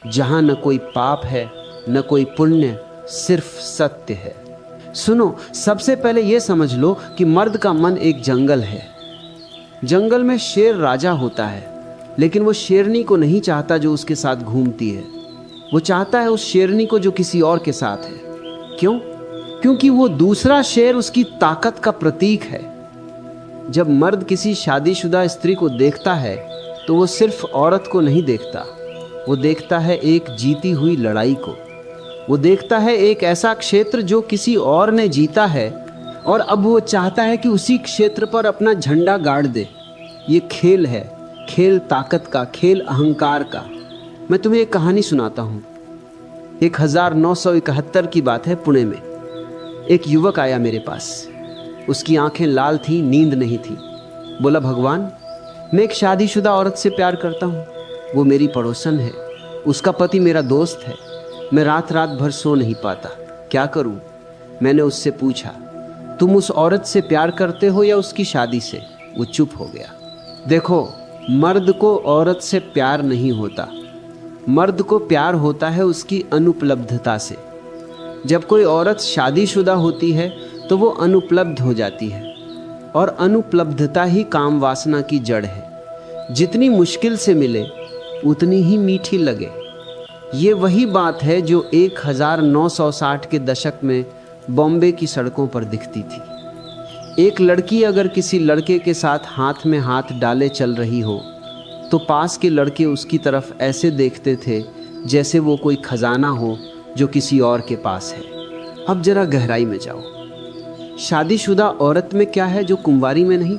जहां न कोई पाप है न कोई पुण्य, सिर्फ सत्य है। सुनो, सबसे पहले यह समझ लो कि मर्द का मन एक जंगल है। जंगल में शेर राजा होता है, लेकिन वो शेरनी को नहीं चाहता जो उसके साथ घूमती है। वो चाहता है उस शेरनी को जो किसी और के साथ है। क्यों? क्योंकि वो दूसरा शेर उसकी ताकत का प्रतीक है। जब मर्द किसी शादीशुदा स्त्री को देखता है तो वो सिर्फ औरत को नहीं देखता, वो देखता है एक जीती हुई लड़ाई को। वो देखता है एक ऐसा क्षेत्र जो किसी और ने जीता है और अब वो चाहता है कि उसी क्षेत्र पर अपना झंडा गाड़ दे। ये खेल है, खेल ताकत का, खेल अहंकार का। मैं तुम्हें एक कहानी सुनाता हूँ। 1971 की बात है। पुणे में एक युवक आया मेरे पास। उसकी आंखें लाल थी, नींद नहीं थी। बोला, भगवान, मैं एक शादीशुदा औरत से प्यार करता हूँ। वो मेरी पड़ोसन है, उसका पति मेरा दोस्त है। मैं रात रात भर सो नहीं पाता, क्या करूँ? मैंने उससे पूछा, तुम उस औरत से प्यार करते हो या उसकी शादी से? वो चुप हो गया। देखो, मर्द को औरत से प्यार नहीं होता। मर्द को प्यार होता है उसकी अनुपलब्धता से। जब कोई औरत शादीशुदा होती है तो वो अनुपलब्ध हो जाती है, और अनुपलब्धता ही काम वासना की जड़ है। जितनी मुश्किल से मिले उतनी ही मीठी लगे। ये वही बात है जो 1960 के दशक में बॉम्बे की सड़कों पर दिखती थी। एक लड़की अगर किसी लड़के के साथ हाथ में हाथ डाले चल रही हो तो पास के लड़के उसकी तरफ ऐसे देखते थे जैसे वो कोई खजाना हो जो किसी और के पास है। अब जरा गहराई में जाओ। शादीशुदा औरत में क्या है जो कुंवारी में नहीं?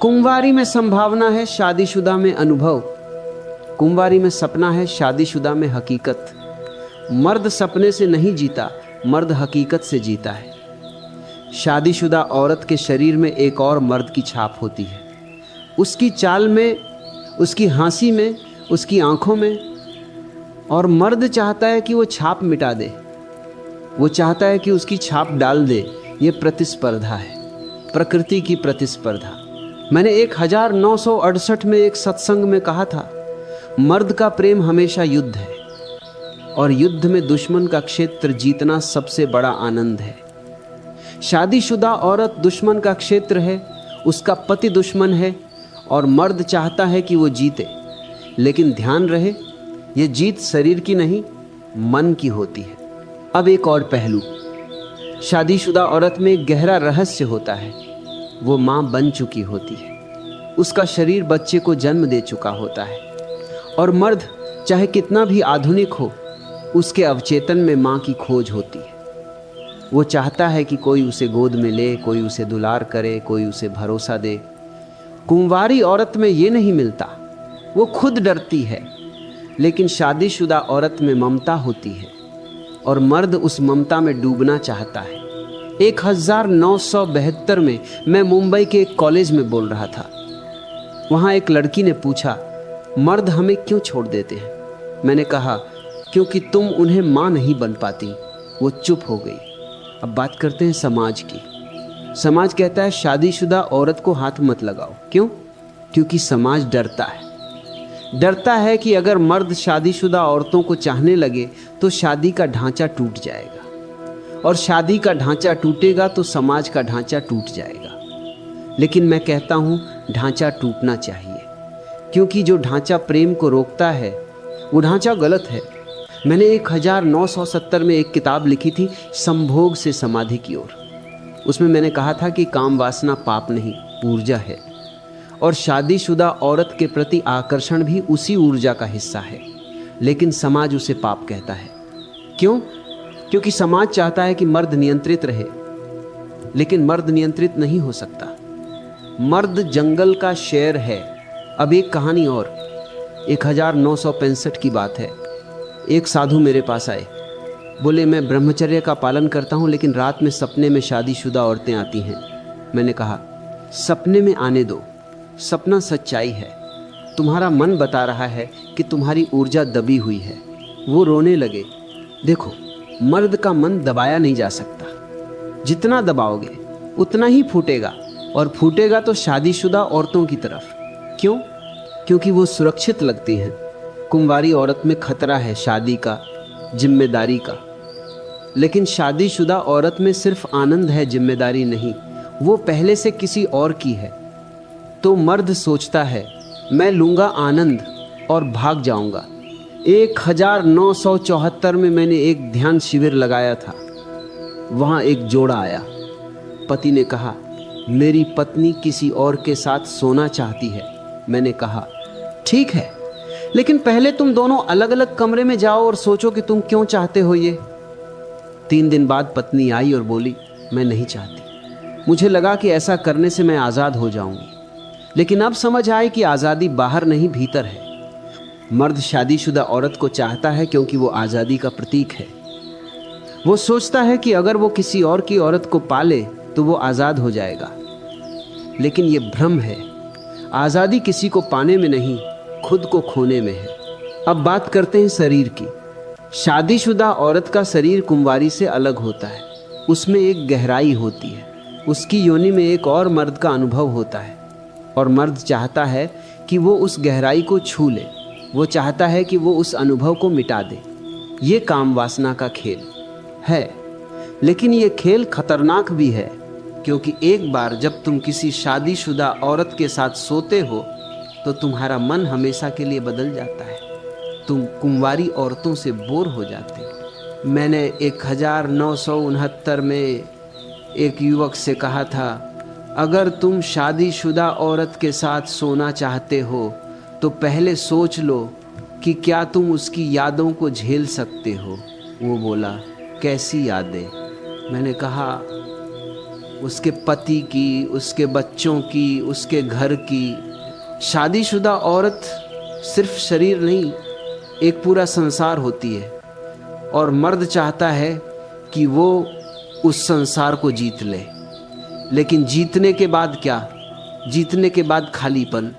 कुंवारी में संभावना है, शादीशुदा में अनुभव। कुंवारी में सपना है, शादीशुदा में हकीकत। मर्द सपने से नहीं जीता, मर्द हकीकत से जीता है। शादीशुदा औरत के शरीर में एक और मर्द की छाप होती है, उसकी चाल में, उसकी हंसी में, उसकी आंखों में। और मर्द चाहता है कि वो छाप मिटा दे, वो चाहता है कि उसकी छाप डाल दे। ये प्रतिस्पर्धा है, प्रकृति की प्रतिस्पर्धा। मैंने 1968 में एक सत्संग में कहा था, मर्द का प्रेम हमेशा युद्ध है, और युद्ध में दुश्मन का क्षेत्र जीतना सबसे बड़ा आनंद है। शादीशुदा औरत दुश्मन का क्षेत्र है, उसका पति दुश्मन है, और मर्द चाहता है कि वो जीते। लेकिन ध्यान रहे, ये जीत शरीर की नहीं, मन की होती है। अब एक और पहलू, शादीशुदा औरत में एक गहरा रहस्य होता है। वो माँ बन चुकी होती है, उसका शरीर बच्चे को जन्म दे चुका होता है। और मर्द चाहे कितना भी आधुनिक हो, उसके अवचेतन में माँ की खोज होती है। वो चाहता है कि कोई उसे गोद में ले, कोई उसे दुलार करे, कोई उसे भरोसा दे। कुंवारी औरत में ये नहीं मिलता, वो खुद डरती है। लेकिन शादीशुदा औरत में ममता होती है, और मर्द उस ममता में डूबना चाहता है। 1972 में मैं मुंबई के एक कॉलेज में बोल रहा था। वहाँ एक लड़की ने पूछा, मर्द हमें क्यों छोड़ देते हैं? मैंने कहा, क्योंकि तुम उन्हें माँ नहीं बन पाती। वो चुप हो गई। अब बात करते हैं समाज की। समाज कहता है शादीशुदा औरत को हाथ मत लगाओ। क्यों? क्योंकि समाज डरता है। डरता है कि अगर मर्द शादीशुदा औरतों को चाहने लगे तो शादी का ढांचा टूट जाएगा, और शादी का ढांचा टूटेगा तो समाज का ढांचा टूट जाएगा। लेकिन मैं कहता हूँ, ढांचा टूटना चाहिए, क्योंकि जो ढांचा प्रेम को रोकता है वो ढांचा गलत है। मैंने 1970 में एक किताब लिखी थी, संभोग से समाधि की ओर। उसमें मैंने कहा था कि काम वासना पाप नहीं, ऊर्जा है, और शादीशुदा औरत के प्रति आकर्षण भी उसी ऊर्जा का हिस्सा है। लेकिन समाज उसे पाप कहता है। क्यों? क्योंकि समाज चाहता है कि मर्द नियंत्रित रहे, लेकिन मर्द नियंत्रित नहीं हो सकता। मर्द जंगल का शेर है। अब एक कहानी और, 1965 की बात है। एक साधु मेरे पास आए, बोले, मैं ब्रह्मचर्य का पालन करता हूँ, लेकिन रात में सपने में शादीशुदा औरतें आती हैं। मैंने कहा, सपने में आने दो, सपना सच्चाई है। तुम्हारा मन बता रहा है कि तुम्हारी ऊर्जा दबी हुई है। वो रोने लगे। देखो, मर्द का मन दबाया नहीं जा सकता, जितना दबाओगे उतना ही फूटेगा, और फूटेगा तो शादीशुदा औरतों की तरफ। क्यों? क्योंकि वो सुरक्षित लगती हैं। कुंवारी औरत में खतरा है शादी का, जिम्मेदारी का। लेकिन शादीशुदा औरत में सिर्फ आनंद है, जिम्मेदारी नहीं। वो पहले से किसी और की है। तो मर्द सोचता है मैं लूंगा आनंद और भाग जाऊंगा। 1974 में मैंने एक ध्यान शिविर लगाया था। वहां एक जोड़ा आया। पति ने कहा मेरी पत्नी किसी और के साथ सोना चाहती है। मैंने कहा ठीक है, लेकिन पहले तुम दोनों अलग अलग कमरे में जाओ और सोचो कि तुम क्यों चाहते हो ये। 3 दिन बाद पत्नी आई और बोली मैं नहीं चाहती। मुझे लगा कि ऐसा करने से मैं आज़ाद हो जाऊंगी, लेकिन अब समझ आए कि आज़ादी बाहर नहीं भीतर है। मर्द शादीशुदा औरत को चाहता है क्योंकि वो आज़ादी का प्रतीक है। वो सोचता है कि अगर वो किसी और की औरत को पाले तो वो आज़ाद हो जाएगा, लेकिन ये भ्रम है। आज़ादी किसी को पाने में नहीं, खुद को खोने में है। अब बात करते हैं शरीर की। शादीशुदा औरत का शरीर कुंवारी से अलग होता है। उसमें एक गहराई होती है। उसकी योनि में एक और मर्द का अनुभव होता है, और मर्द चाहता है कि वो उस गहराई को छू ले। वो चाहता है कि वो उस अनुभव को मिटा दे। ये काम वासना का खेल है, लेकिन ये खेल खतरनाक भी है, क्योंकि एक बार जब तुम किसी शादीशुदा औरत के साथ सोते हो तो तुम्हारा मन हमेशा के लिए बदल जाता है। तुम कुंवारी औरतों से बोर हो जाते हो। मैंने 1969 में एक युवक से कहा था, अगर तुम शादीशुदा औरत के साथ सोना चाहते हो तो पहले सोच लो कि क्या तुम उसकी यादों को झेल सकते हो। वो बोला कैसी यादें? मैंने कहा उसके पति की, उसके बच्चों की, उसके घर की। शादीशुदा औरत सिर्फ शरीर नहीं, एक पूरा संसार होती है, और मर्द चाहता है कि वो उस संसार को जीत ले। लेकिन जीतने के बाद क्या? जीतने के बाद खालीपन,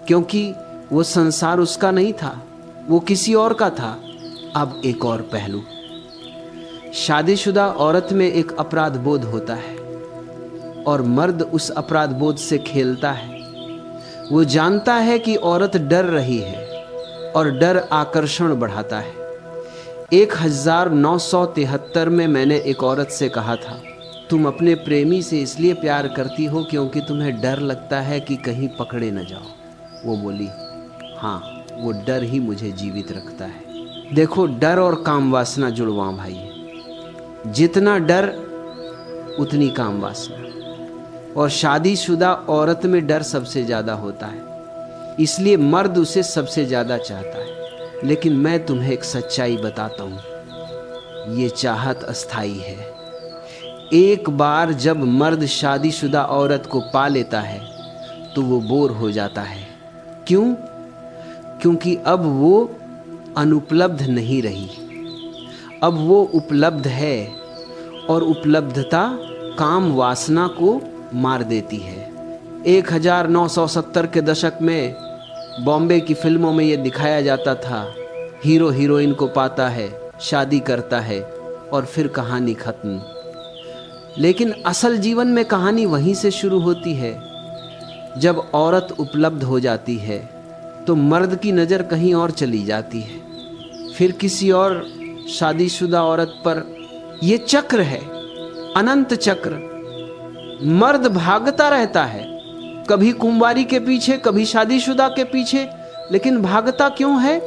क्योंकि वो संसार उसका नहीं था, वो किसी और का था। अब एक और पहलू, शादीशुदा औरत में एक अपराध बोध होता है, और मर्द उस अपराध बोध से खेलता है। वो जानता है कि औरत डर रही है, और डर आकर्षण बढ़ाता है। 1973 में मैंने एक औरत से कहा था, तुम अपने प्रेमी से इसलिए प्यार करती हो क्योंकि तुम्हें डर लगता है कि कहीं पकड़े न जाओ। वो बोली हाँ, वो डर ही मुझे जीवित रखता है। देखो, डर और काम वासना जुड़वा भाई है। जितना डर उतनी काम वासना, और शादीशुदा औरत में डर सबसे ज़्यादा होता है, इसलिए मर्द उसे सबसे ज़्यादा चाहता है। लेकिन मैं तुम्हें एक सच्चाई बताता हूँ, ये चाहत अस्थाई है। एक बार जब मर्द शादीशुदा औरत को पा लेता है तो वो बोर हो जाता है। क्यों? क्योंकि अब वो अनुपलब्ध नहीं रही, अब वो उपलब्ध है, और उपलब्धता काम वासना को मार देती है। 1970 के दशक में बॉम्बे की फिल्मों में ये दिखाया जाता था, हीरो हीरोइन को पाता है, शादी करता है, और फिर कहानी खत्म। लेकिन असल जीवन में कहानी वहीं से शुरू होती है। जब औरत उपलब्ध हो जाती है तो मर्द की नज़र कहीं और चली जाती है, फिर किसी और शादीशुदा औरत पर। ये चक्र है, अनंत चक्र। मर्द भागता रहता है, कभी कुंवारी के पीछे, कभी शादीशुदा के पीछे। लेकिन भागता क्यों है?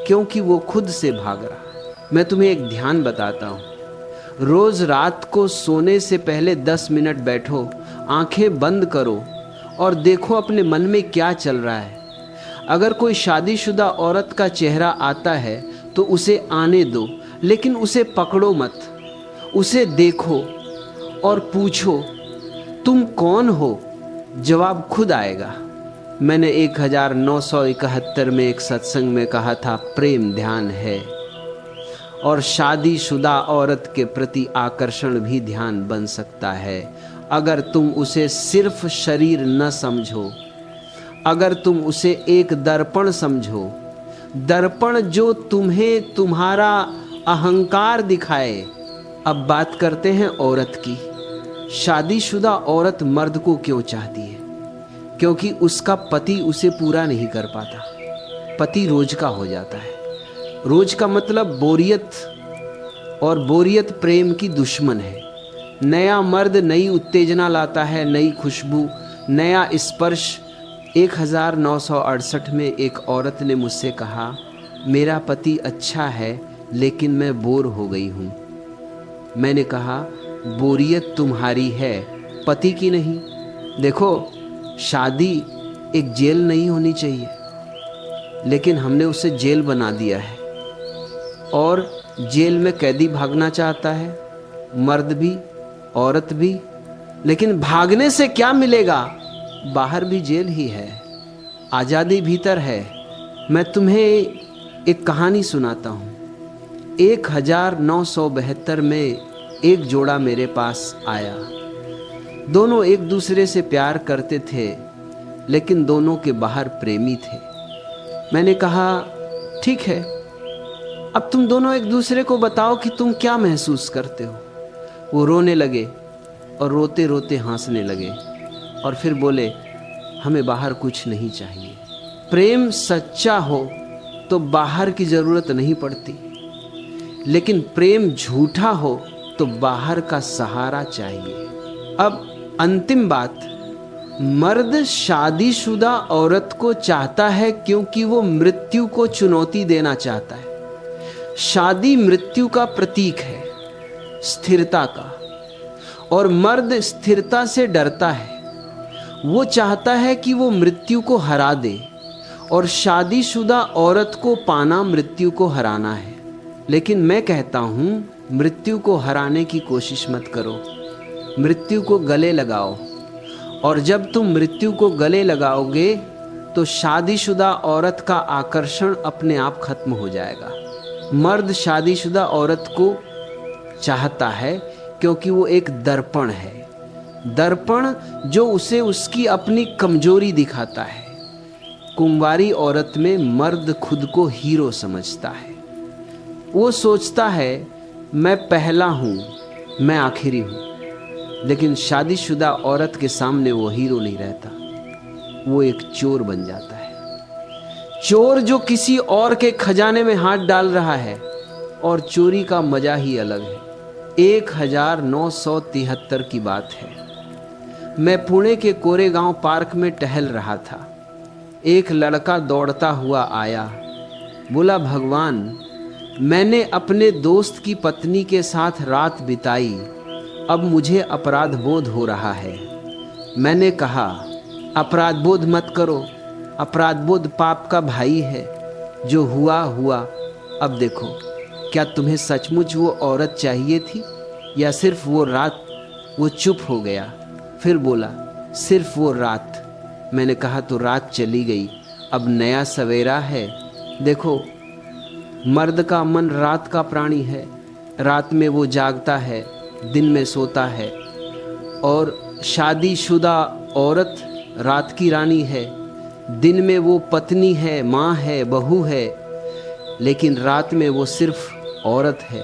क्योंकि वो खुद से भाग रहा है। मैं तुम्हें एक ध्यान बताता हूँ। रोज रात को सोने से पहले 10 मिनट बैठो, आंखें बंद करो और देखो अपने मन में क्या चल रहा है। अगर कोई शादीशुदा औरत का चेहरा आता है तो उसे आने दो, लेकिन उसे पकड़ो मत। उसे देखो और पूछो तुम कौन हो। जवाब खुद आएगा। मैंने 1971 में एक सत्संग में कहा था, प्रेम ध्यान है, और शादीशुदा औरत के प्रति आकर्षण भी ध्यान बन सकता है अगर तुम उसे सिर्फ शरीर न समझो, अगर तुम उसे एक दर्पण समझो, दर्पण जो तुम्हें तुम्हारा अहंकार दिखाए। अब बात करते हैं औरत की। शादीशुदा औरत मर्द को क्यों चाहती है? क्योंकि उसका पति उसे पूरा नहीं कर पाता। पति रोज का हो जाता है। रोज का मतलब बोरियत, और बोरियत प्रेम की दुश्मन है। नया मर्द नई उत्तेजना लाता है, नई खुशबू, नया स्पर्श। 1968 में एक औरत ने मुझसे कहा, मेरा पति अच्छा है लेकिन मैं बोर हो गई हूँ। मैंने कहा, बोरियत तुम्हारी है, पति की नहीं। देखो, शादी एक जेल नहीं होनी चाहिए, लेकिन हमने उसे जेल बना दिया है। और जेल में कैदी भागना चाहता है, मर्द भी औरत भी। लेकिन भागने से क्या मिलेगा? बाहर भी जेल ही है, आज़ादी भीतर है। मैं तुम्हें एक कहानी सुनाता हूँ। 1972 में एक जोड़ा मेरे पास आया। दोनों एक दूसरे से प्यार करते थे, लेकिन दोनों के बाहर प्रेमी थे। मैंने कहा, ठीक है, अब तुम दोनों एक दूसरे को बताओ कि तुम क्या महसूस करते हो। वो रोने लगे और रोते रोते हंसने लगे और फिर बोले, हमें बाहर कुछ नहीं चाहिए। प्रेम सच्चा हो तो बाहर की जरूरत नहीं पड़ती, लेकिन प्रेम झूठा हो तो बाहर का सहारा चाहिए। अब अंतिम बात, मर्द शादीशुदा औरत को चाहता है क्योंकि वो मृत्यु को चुनौती देना चाहता है। शादी मृत्यु का प्रतीक है, स्थिरता का, और मर्द स्थिरता से डरता है। वो चाहता है कि वो मृत्यु को हरा दे, और शादीशुदा औरत को पाना मृत्यु को हराना है। लेकिन मैं कहता हूं, मृत्यु को हराने की कोशिश मत करो, मृत्यु को गले लगाओ। और जब तुम मृत्यु को गले लगाओगे तो शादीशुदा औरत का आकर्षण अपने आप खत्म हो जाएगा। मर्द शादीशुदा औरत को चाहता है क्योंकि वो एक दर्पण है, दर्पण जो उसे उसकी अपनी कमजोरी दिखाता है। कुंवारी औरत में मर्द खुद को हीरो समझता है। वो सोचता है, मैं पहला हूँ, मैं आखिरी हूँ। लेकिन शादीशुदा औरत के सामने वो हीरो नहीं रहता, वो एक चोर बन जाता है। चोर जो किसी और के खजाने में हाथ डाल रहा है, और चोरी का मजा ही अलग है। 1973 की बात है। मैं पुणे के कोरेगांव पार्क में टहल रहा था। एक लड़का दौड़ता हुआ आया, बोला, भगवान, मैंने अपने दोस्त की पत्नी के साथ रात बिताई, अब मुझे अपराध बोध हो रहा है। मैंने कहा, अपराध बोध मत करो, अपराध बोध पाप का भाई है। जो हुआ हुआ। अब देखो, क्या तुम्हें सचमुच वो औरत चाहिए थी या सिर्फ वो रात? वो चुप हो गया, फिर बोला, सिर्फ वो रात। मैंने कहा, तो रात चली गई, अब नया सवेरा है। देखो, मर्द का मन रात का प्राणी है। रात में वो जागता है, दिन में सोता है। और शादीशुदा औरत रात की रानी है। दिन में वो पत्नी है, माँ है, बहू है, लेकिन रात में वो सिर्फ औरत है,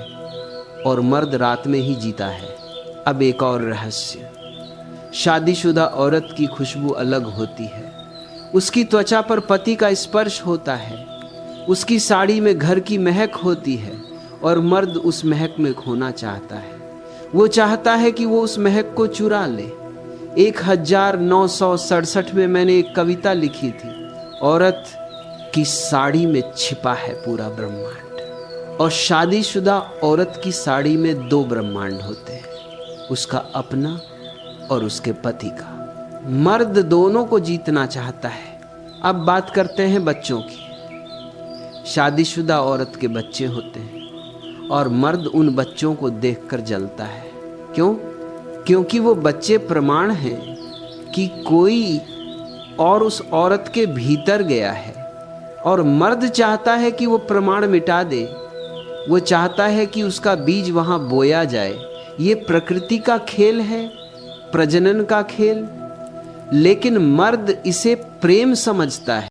और मर्द रात में ही जीता है। अब एक और रहस्य, शादीशुदा औरत की खुशबू अलग होती है। उसकी त्वचा पर पति का स्पर्श होता है, उसकी साड़ी में घर की महक होती है, और मर्द उस महक में खोना चाहता है। वो चाहता है कि वो उस महक को चुरा ले। 1967 में मैंने एक कविता लिखी थी, औरत की साड़ी में छिपा है पूरा ब्रह्मांड। और शादीशुदा औरत की साड़ी में 2 ब्रह्मांड होते हैं, उसका अपना और उसके पति का। मर्द दोनों को जीतना चाहता है। अब बात करते हैं बच्चों की। शादीशुदा औरत के बच्चे होते हैं, और मर्द उन बच्चों को देखकर जलता है। क्यों? क्योंकि वो बच्चे प्रमाण हैं कि कोई और उस औरत के भीतर गया है। और मर्द चाहता है कि वो प्रमाण मिटा दे, वो चाहता है कि उसका बीज वहां बोया जाए। ये प्रकृति का खेल है, प्रजनन का खेल। लेकिन मर्द इसे प्रेम समझता है।